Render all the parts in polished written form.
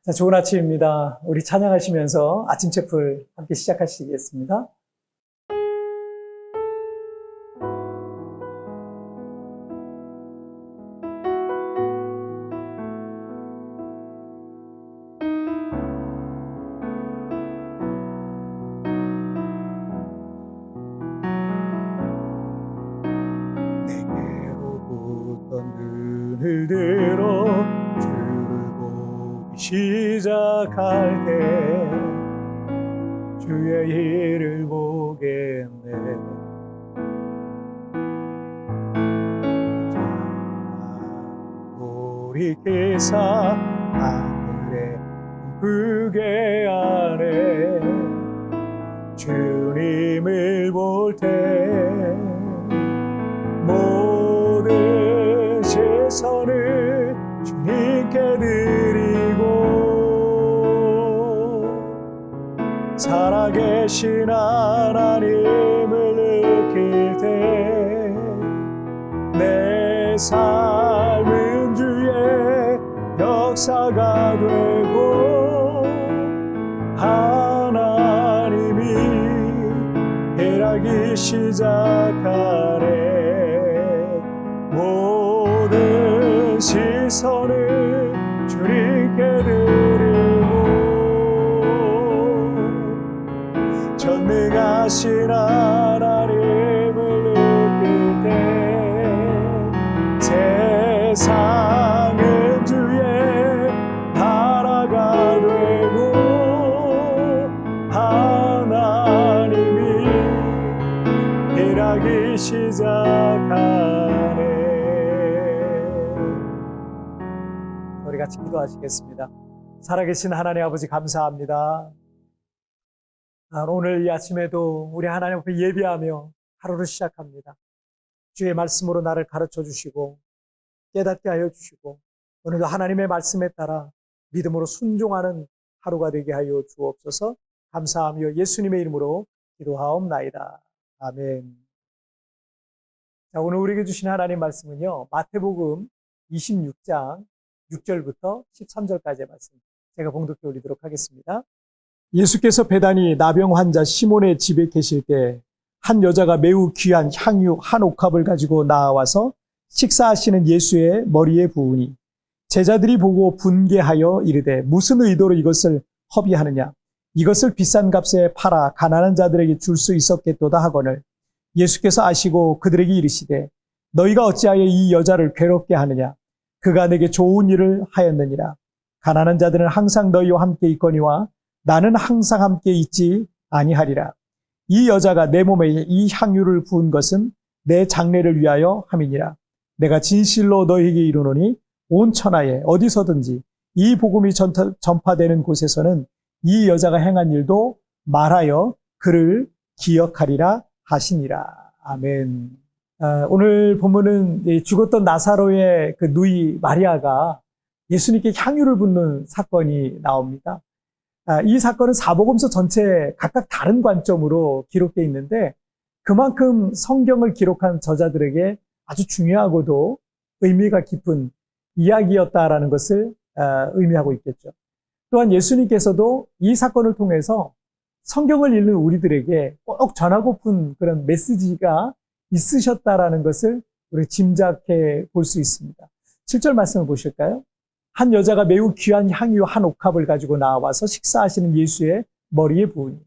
자, 좋은 아침입니다. 우리 찬양하시면서 아침 채플 함께 시작하시겠습니다. 내게로부터 눈을 들어 주를 보기 시작할 때 주의 일을 보겠네. 돌이키사 하늘의 부계 안에 주님을 볼 때 모든 시선을 주님께 드리고 살아계신 하나님을 느낄 때 내 삶은 주의 역사가 되고 하나님이 일하기 시작하네. 모든 시선을 주님께 드리고 전능하신 하나님을 느낄 때 세상은 주의 나라가 되고 하나님이 일하기 시작하네. 우리 같이 기도하시겠습니다. 살아계신 하나님 아버지 감사합니다. 오늘 이 아침에도 우리 하나님 앞에 예배하며 하루를 시작합니다. 주의 말씀으로 나를 가르쳐 주시고 깨닫게 하여 주시고 오늘도 하나님의 말씀에 따라 믿음으로 순종하는 하루가 되게 하여 주옵소서. 감사하며 예수님의 이름으로 기도하옵나이다. 아멘. 자, 오늘 우리에게 주신 하나님 말씀은요, 마태복음 26장 6절부터 13절까지의 말씀 제가 봉독해 올리도록 하겠습니다. 예수께서 베다니 나병 환자 시몬의 집에 계실 때 한 여자가 매우 귀한 향유 한 옥합을 가지고 나와서 식사하시는 예수의 머리에 부으니 제자들이 보고 분개하여 이르되 무슨 의도로 이것을 허비하느냐, 이것을 비싼 값에 팔아 가난한 자들에게 줄 수 있었겠도다 하거늘 예수께서 아시고 그들에게 이르시되 너희가 어찌하여 이 여자를 괴롭게 하느냐, 그가 내게 좋은 일을 하였느니라. 가난한 자들은 항상 너희와 함께 있거니와 나는 항상 함께 있지 아니하리라. 이 여자가 내 몸에 이 향유를 부은 것은 내 장례를 위하여 함이니라. 내가 진실로 너희에게 이르노니 온 천하에 어디서든지 이 복음이 전파되는 곳에서는 이 여자가 행한 일도 말하여 그를 기억하리라 하시니라. 아멘. 오늘 본문은 죽었던 나사로의 그 누이 마리아가 예수님께 향유를 붓는 사건이 나옵니다. 이 사건은 사복음서 전체 각각 다른 관점으로 기록되어 있는데 그만큼 성경을 기록한 저자들에게 아주 중요하고도 의미가 깊은 이야기였다라는 것을 의미하고 있겠죠. 또한 예수님께서도 이 사건을 통해서 성경을 읽는 우리들에게 꼭 전하고픈 그런 메시지가 있으셨다라는 것을 우리 짐작해 볼 수 있습니다. 7절 말씀을 보실까요? 한 여자가 매우 귀한 향유 한 옥합을 가지고 나와서 식사하시는 예수의 머리에 부으니.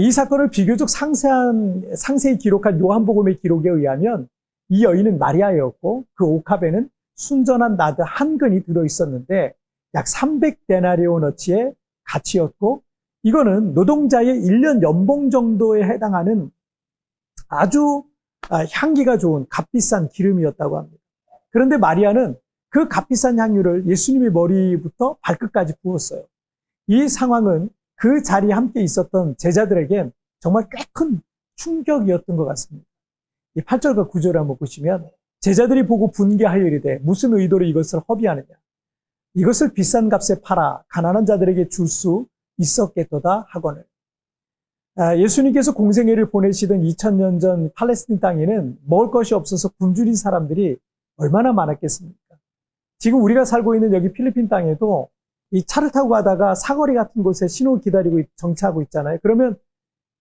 이 사건을 비교적 상세히 기록한 요한복음의 기록에 의하면 이 여인은 마리아였고 그 옥합에는 순전한 나드 한 근이 들어있었는데 약 300데나리오너치의 가치였고 이거는 노동자의 1년 연봉 정도에 해당하는 아주 향기가 좋은 값비싼 기름이었다고 합니다. 그런데 마리아는 그 값비싼 향유를 예수님의 머리부터 발끝까지 부었어요. 이 상황은 그 자리에 함께 있었던 제자들에겐 정말 꽤 큰 충격이었던 것 같습니다. 이 8절과 9절을 한번 보시면 제자들이 보고 분개하여 이르되 무슨 의도로 이것을 허비하느냐, 이것을 비싼 값에 팔아 가난한 자들에게 줄 수 있었겠도다 하거늘. 예수님께서 공생애를 보내시던 2000년 전 팔레스틴 땅에는 먹을 것이 없어서 굶주린 사람들이 얼마나 많았겠습니까? 지금 우리가 살고 있는 여기 필리핀 땅에도 이 차를 타고 가다가 사거리 같은 곳에 신호 기다리고 정차하고 있잖아요. 그러면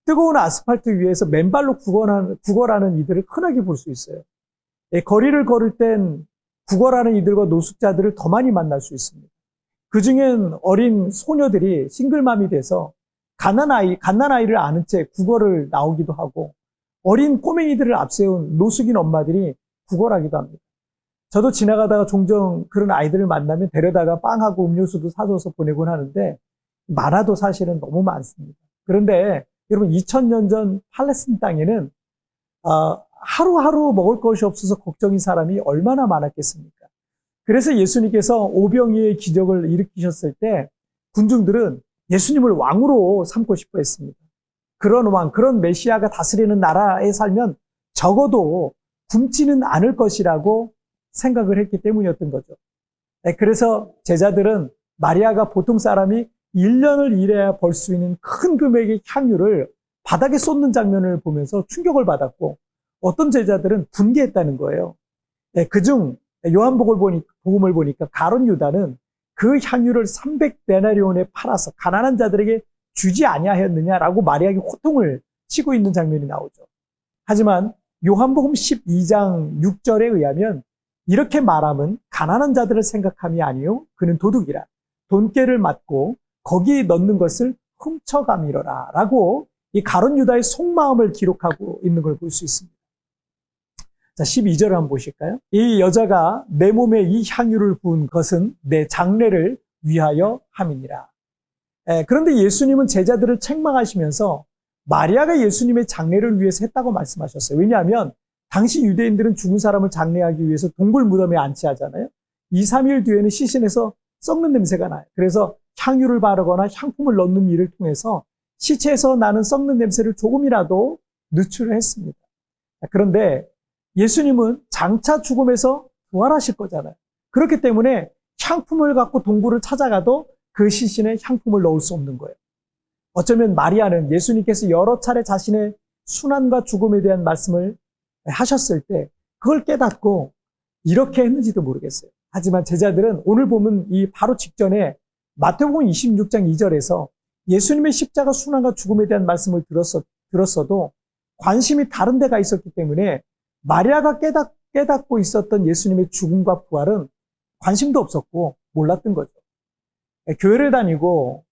뜨거운 아스팔트 위에서 맨발로 구걸하는 이들을 흔하게 볼 수 있어요. 거리를 걸을 땐 구걸하는 이들과 노숙자들을 더 많이 만날 수 있습니다. 그중엔 어린 소녀들이 싱글맘이 돼서 갓난아이를 아는 채 구걸을 나오기도 하고, 어린 꼬맹이들을 앞세운 노숙인 엄마들이 구걸하기도 합니다. 저도 지나가다가 종종 그런 아이들을 만나면 데려다가 빵하고 음료수도 사줘서 보내곤 하는데, 많아도 사실은 너무 많습니다. 그런데 여러분, 2000년 전 팔레스틴 땅에는 하루하루 먹을 것이 없어서 걱정인 사람이 얼마나 많았겠습니까? 그래서 예수님께서 오병이의 기적을 일으키셨을 때 군중들은 예수님을 왕으로 삼고 싶어 했습니다. 그런 왕, 그런 메시아가 다스리는 나라에 살면 적어도 굶지는 않을 것이라고 생각을 했기 때문이었던 거죠. 그래서 제자들은 마리아가 보통 사람이 1년을 일해야 벌 수 있는 큰 금액의 향유를 바닥에 쏟는 장면을 보면서 충격을 받았고, 어떤 제자들은 분개했다는 거예요. 그중 요한복음을 보니까 가룟 유다는 그 향유를 300데나리온에 팔아서 가난한 자들에게 주지 아니하였느냐라고 마리아에게 호통을 치고 있는 장면이 나오죠. 하지만 요한복음 12장 6절에 의하면 이렇게 말함은 가난한 자들을 생각함이 아니요 그는 도둑이라 돈깨를 맞고 거기에 넣는 것을 훔쳐감이로라 라고 이 가룟 유다의 속마음을 기록하고 있는 걸 볼 수 있습니다. 자, 12절을 한번 보실까요? 이 여자가 내 몸에 이 향유를 부은 것은 내 장례를 위하여 함이니라. 그런데 예수님은 제자들을 책망하시면서 마리아가 예수님의 장례를 위해서 했다고 말씀하셨어요. 왜냐하면 당시 유대인들은 죽은 사람을 장례하기 위해서 동굴 무덤에 안치하잖아요. 2, 3일 뒤에는 시신에서 썩는 냄새가 나요. 그래서 향유를 바르거나 향품을 넣는 일을 통해서 시체에서 나는 썩는 냄새를 조금이라도 누출을 했습니다. 그런데 예수님은 장차 죽음에서 부활하실 거잖아요. 그렇기 때문에 향품을 갖고 동굴을 찾아가도 그 시신에 향품을 넣을 수 없는 거예요. 어쩌면 마리아는 예수님께서 여러 차례 자신의 순환과 죽음에 대한 말씀을 하셨을 때 그걸 깨닫고 이렇게 했는지도 모르겠어요. 하지만 제자들은 오늘 보면 이 바로 직전에 마태복음 26장 2절에서 예수님의 십자가 순환과 죽음에 대한 말씀을 들었어도 관심이 다른 데가 있었기 때문에 마리아가 깨닫고 있었던 예수님의 죽음과 부활은 관심도 없었고 몰랐던 거죠. 교회를 다니고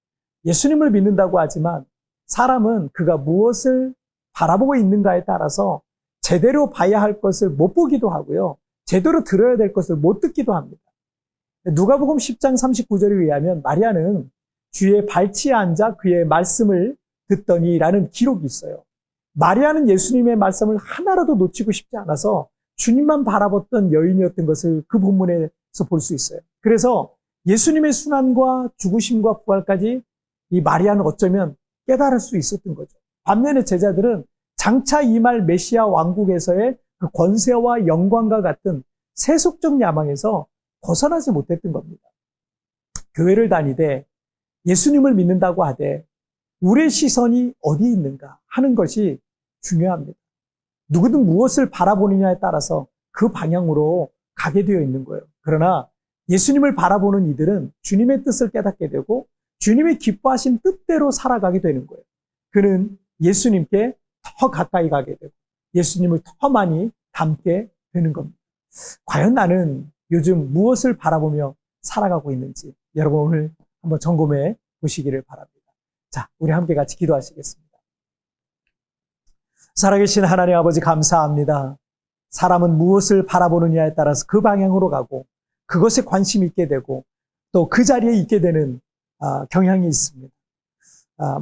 예수님을 믿는다고 하지만 사람은 그가 무엇을 바라보고 있는가에 따라서 제대로 봐야 할 것을 못 보기도 하고요. 제대로 들어야 될 것을 못 듣기도 합니다. 누가복음 10장 39절에 의하면 마리아는 주의 발치에 앉아 그의 말씀을 듣더니라는 기록이 있어요. 마리아는 예수님의 말씀을 하나라도 놓치고 싶지 않아서 주님만 바라봤던 여인이었던 것을 그 본문에서 볼 수 있어요. 그래서 예수님의 순환과 죽으심과 부활까지 이 마리아는 어쩌면 깨달을 수 있었던 거죠. 반면에 제자들은 장차 임할 메시아 왕국에서의 그 권세와 영광과 같은 세속적 야망에서 벗어나지 못했던 겁니다. 교회를 다니되 예수님을 믿는다고 하되 우리의 시선이 어디 있는가 하는 것이 중요합니다. 누구든 무엇을 바라보느냐에 따라서 그 방향으로 가게 되어 있는 거예요. 그러나 예수님을 바라보는 이들은 주님의 뜻을 깨닫게 되고 주님의 기뻐하신 뜻대로 살아가게 되는 거예요. 그는 예수님께 더 가까이 가게 되고 예수님을 더 많이 닮게 되는 겁니다. 과연 나는 요즘 무엇을 바라보며 살아가고 있는지 여러분 오늘 한번 점검해 보시기를 바랍니다. 자, 우리 함께 같이 기도하시겠습니다. 살아계신 하나님 아버지 감사합니다. 사람은 무엇을 바라보느냐에 따라서 그 방향으로 가고 그것에 관심이 있게 되고 또 그 자리에 있게 되는 경향이 있습니다.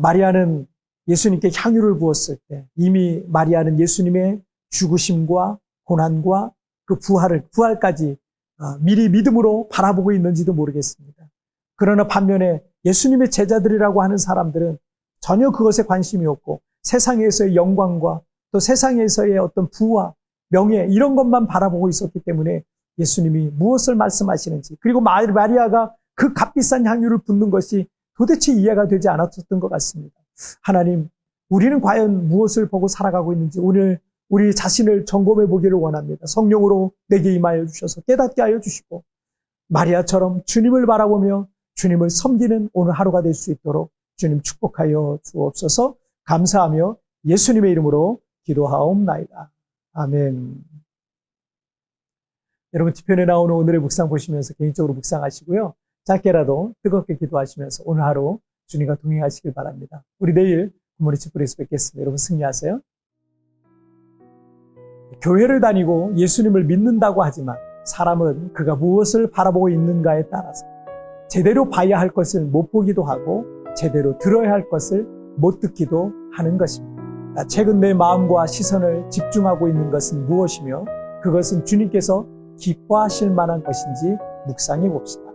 마리아는 예수님께 향유를 부었을 때 이미 마리아는 예수님의 죽으심과 고난과 그 부활까지 미리 믿음으로 바라보고 있는지도 모르겠습니다. 그러나 반면에 예수님의 제자들이라고 하는 사람들은 전혀 그것에 관심이 없고 세상에서의 영광과 또 세상에서의 어떤 부와 명예 이런 것만 바라보고 있었기 때문에 예수님이 무엇을 말씀하시는지 그리고 마리아가 그 값비싼 향유를 붓는 것이 도대체 이해가 되지 않았었던 것 같습니다. 하나님, 우리는 과연 무엇을 보고 살아가고 있는지 오늘 우리 자신을 점검해 보기를 원합니다. 성령으로 내게 임하여 주셔서 깨닫게 하여 주시고 마리아처럼 주님을 바라보며 주님을 섬기는 오늘 하루가 될 수 있도록 주님 축복하여 주옵소서. 감사하며 예수님의 이름으로 기도하옵나이다. 아멘. 여러분 뒤편에 나오는 오늘의 묵상 보시면서 개인적으로 묵상하시고요. 짧게라도 뜨겁게 기도하시면서 오늘 하루 주님과 동행하시길 바랍니다. 우리 내일 굿모닝 칩브레스 뵙겠습니다. 여러분 승리하세요. 교회를 다니고 예수님을 믿는다고 하지만 사람은 그가 무엇을 바라보고 있는가에 따라서 제대로 봐야 할 것을 못 보기도 하고 제대로 들어야 할 것을 못 듣기도 하는 것입니다. 최근 내 마음과 시선을 집중하고 있는 것은 무엇이며 그것은 주님께서 기뻐하실 만한 것인지 묵상해 봅시다.